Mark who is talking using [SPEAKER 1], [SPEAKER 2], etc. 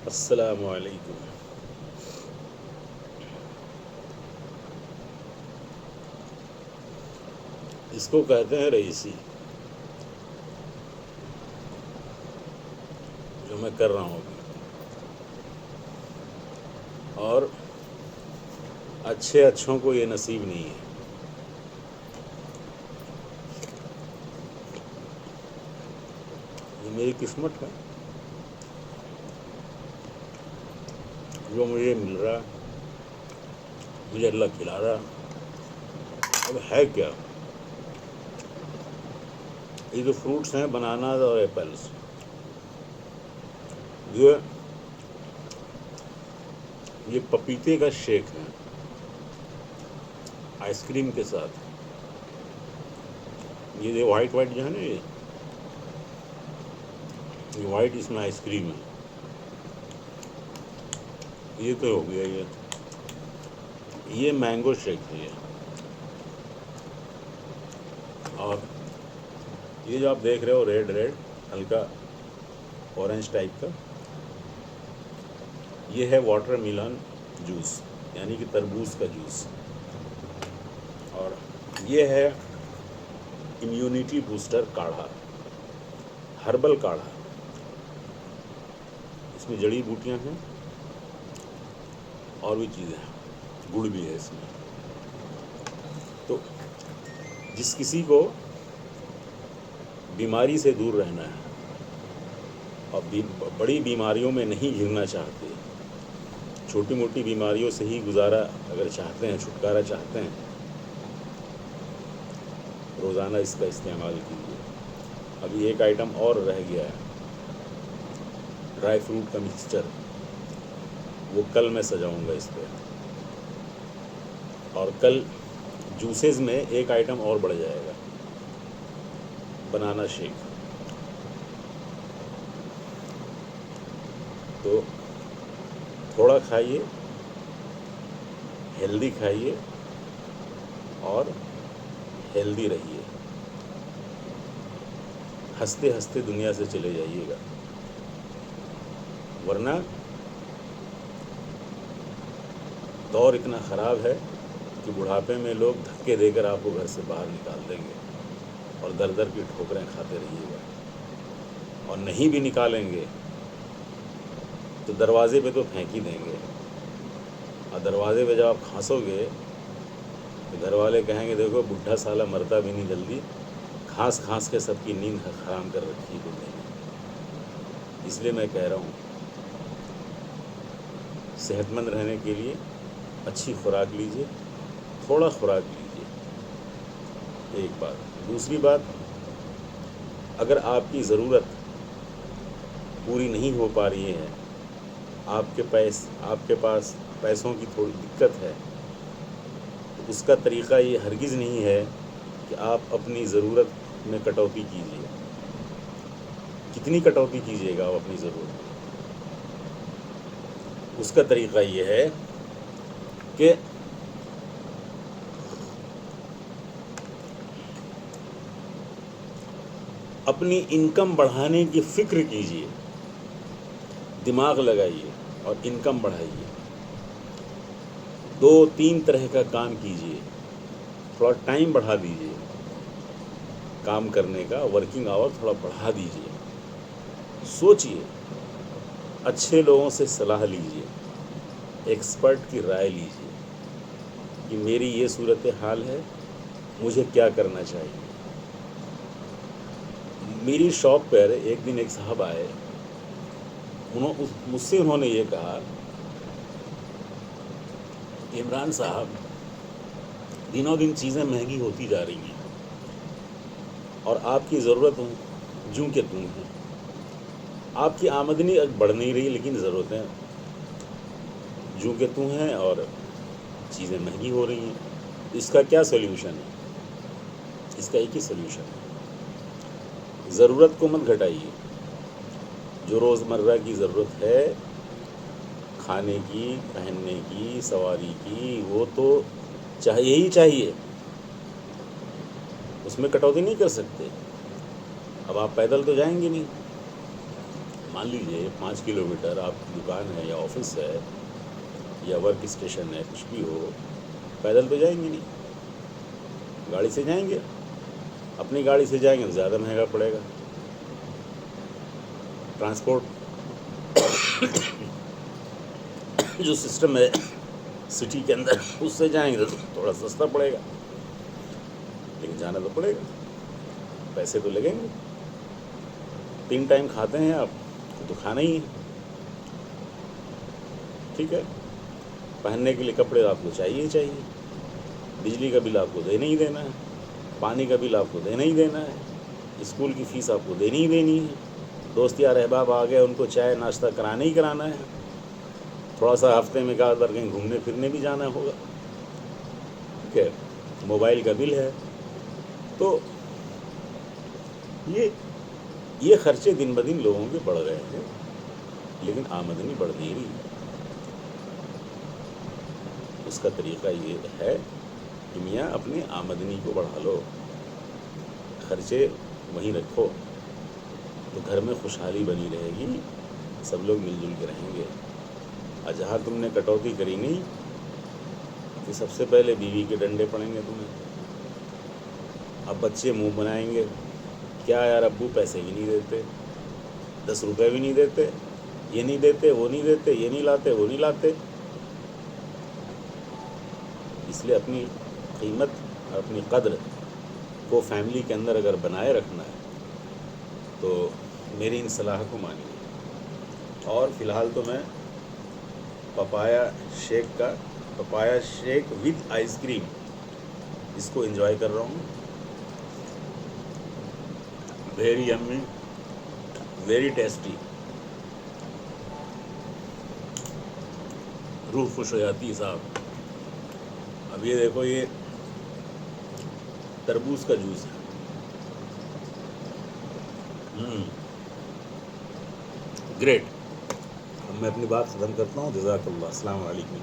[SPEAKER 1] السلام علیکم۔ اس کو کہتے ہیں رئیسی، جو میں کر رہا ہوں ابھی، اور اچھوں کو یہ نصیب نہیں ہے۔ یہ میری قسمت ہے، جو مجھے مل رہا، مجھے اللہ کھلا رہا۔ اب ہے کیا؟ یہ جو فروٹس ہیں، بناناز اور ایپلس، یہ پپیتے کا شیک ہے آئس کریم کے ساتھ۔ یہ وائٹ جو ہے نا، یہ وائٹ اس میں آئس کریم ہے۔ یہ تو ہو گیا، یہ مینگو شیک ہے۔ اور یہ جو آپ دیکھ رہے ہو ریڈ ہلکا اورنج ٹائپ کا، یہ ہے واٹر میلن جوس، یعنی کہ تربوز کا جوس۔ اور یہ ہے امیونٹی بوسٹر کاڑھا، ہربل کاڑھا۔ اس میں جڑی بوٹیاں ہیں اور بھی چیزیں ہیں، گڑ بھی ہے اس میں۔ تو جس کسی کو بیماری سے دور رہنا ہے اور بڑی بیماریوں میں نہیں گھرنا چاہتے، چھوٹی موٹی بیماریوں سے ہی گزارا اگر چاہتے ہیں، چھٹکارا چاہتے ہیں، روزانہ اس کا استعمال کیجیے۔ ابھی ایک آئٹم اور رہ گیا ہے، ڈرائی فروٹ کا مکسچر، وہ کل میں سجاؤں گا اس پہ۔ اور کل جوسز میں ایک آئٹم اور بڑھ جائے گا، بنانا شیک۔ تو تھوڑا کھائیے، ہیلدی کھائیے اور ہیلدی رہیے۔ ہنستے ہنستے دنیا سے چلے جائیے گا، ورنہ دور اتنا خراب ہے کہ بڑھاپے میں لوگ دھکے دے کر آپ کو گھر سے باہر نکال دیں گے، اور در در کی ٹھوکریں کھاتے رہیے گا۔ اور نہیں بھی نکالیں گے تو دروازے پہ تو پھینک ہی دیں گے، اور دروازے پہ جب آپ کھانسو گے تو گھر والے کہیں گے دیکھو بڈھا سالہ مرتا بھی نہیں جلدی، کھانس کھانس کے سب کی نیند حرام کر رکھی ہے نے۔ اس لیے میں کہہ رہا ہوں، صحت مند رہنے کے لیے اچھی خوراک لیجیے، تھوڑا خوراک لیجیے، ایک بات۔ دوسری بات، اگر آپ کی ضرورت پوری نہیں ہو پا رہی ہے، آپ کے پاس پیسوں کی تھوڑی دقت ہے، تو اس کا طریقہ یہ ہرگز نہیں ہے کہ آپ اپنی ضرورت میں کٹوتی کیجیے۔ کتنی کٹوتی کیجیے گا آپ اپنی ضرورت میں؟ اس کا طریقہ یہ ہے کہ اپنی انکم بڑھانے کی فکر کیجیے، دماغ لگائیے اور انکم بڑھائیے۔ 2-3 طرح کا کام کیجیے، تھوڑا ٹائم بڑھا دیجیے کام کرنے کا، ورکنگ آور تھوڑا بڑھا دیجیے۔ سوچیے، اچھے لوگوں سے صلاح لیجیے، ایکسپرٹ کی رائے لیجیے کہ میری یہ صورتحال ہے، مجھے کیا کرنا چاہیے۔ میری شاپ پر ایک دن ایک صاحب آئے، مجھ سے انہوں نے یہ کہا، عمران صاحب، دنوں دن چیزیں مہنگی ہوتی جا رہی ہیں، اور آپ کی ضرورت جوں کہ توں ہے۔ آپ کی آمدنی بڑھ نہیں رہی، لیکن ضرورتیں جوں کہ توں ہیں اور چیزیں مہنگی ہو رہی ہیں۔ اس کا کیا سولوشن ہے؟ اس کا ایک ہی سولوشن ہے، ضرورت کو مت گھٹائیے۔ جو روزمرہ کی ضرورت ہے، کھانے کی، پہننے کی، سواری کی، وہ تو چاہیے ہی چاہیے، اس میں کٹوتی نہیں کر سکتے۔ اب آپ پیدل تو جائیں گے نہیں، مان لیجئے 5 کلومیٹر آپ کی دکان ہے یا آفس ہے یا ورک اسٹیشن ہے، کچھ بھی ہو، پیدل تو جائیں گے نہیں، گاڑی سے جائیں گے. اپنی گاڑی سے جائیں گے تو زیادہ مہنگا پڑے گا. ٹرانسپورٹ جو سسٹم ہے سٹی کے اندر اس سے جائیں گے تو تھوڑا سستا پڑے گا، لیکن جانا تو پڑے گا، پیسے تو لگیں گے. 3 ٹائم کھاتے ہیں آپ تو کھانا ہی ہے، ٹھیک ہے. پہننے کے لیے کپڑے آپ کو چاہیے ہی چاہیے، بجلی کا بل آپ کو دینا ہی دینا ہے، پانی کا بل آپ کو دینا ہی دینا ہے، اسکول کی فیس آپ کو دینی ہی دینی ہے، دوست یار احباب آ گئے ان کو چائے ناشتہ کرانا ہی کرانا ہے، تھوڑا سا ہفتے میں کہا کہیں گھومنے پھرنے بھی جانا ہوگا، ٹھیک ہے. موبائل کا بل ہے. تو یہ خرچے دن بدن لوگوں کے بڑھ رہے ہیں، لیکن آمدنی بڑھ نہیں رہی. اس کا طریقہ یہ ہے کہ میاں اپنی آمدنی کو بڑھا لو، خرچے وہیں رکھو تو گھر میں خوشحالی بنی رہے گی، سب لوگ مل جل کے رہیں گے. اور جہاں تم نے کٹوتی کری نہیں تو سب سے پہلے بیوی کے ڈنڈے پڑیں گے تمہیں. اب بچے منہ بنائیں گے، کیا یار ابو پیسے بھی نہیں دیتے، 10 روپے بھی نہیں دیتے، یہ نہیں دیتے وہ نہیں دیتے، یہ نہیں لاتے وہ نہیں لاتے. اس لیے اپنی قیمت اور اپنی قدر کو فیملی کے اندر اگر بنائے رکھنا ہے تو میری ان صلاح کو مانیے. اور فی الحال تو میں papaya shake with ice cream اس کو انجوائے کر رہا ہوں. Very yummy, very tasty. روح خوش ہو جاتی ہے صاحب. اب یہ دیکھو، یہ تربوز کا جوس ہے. گریٹ. اب میں اپنی بات ختم کرتا ہوں. جزاک اللہ. السلام علیکم.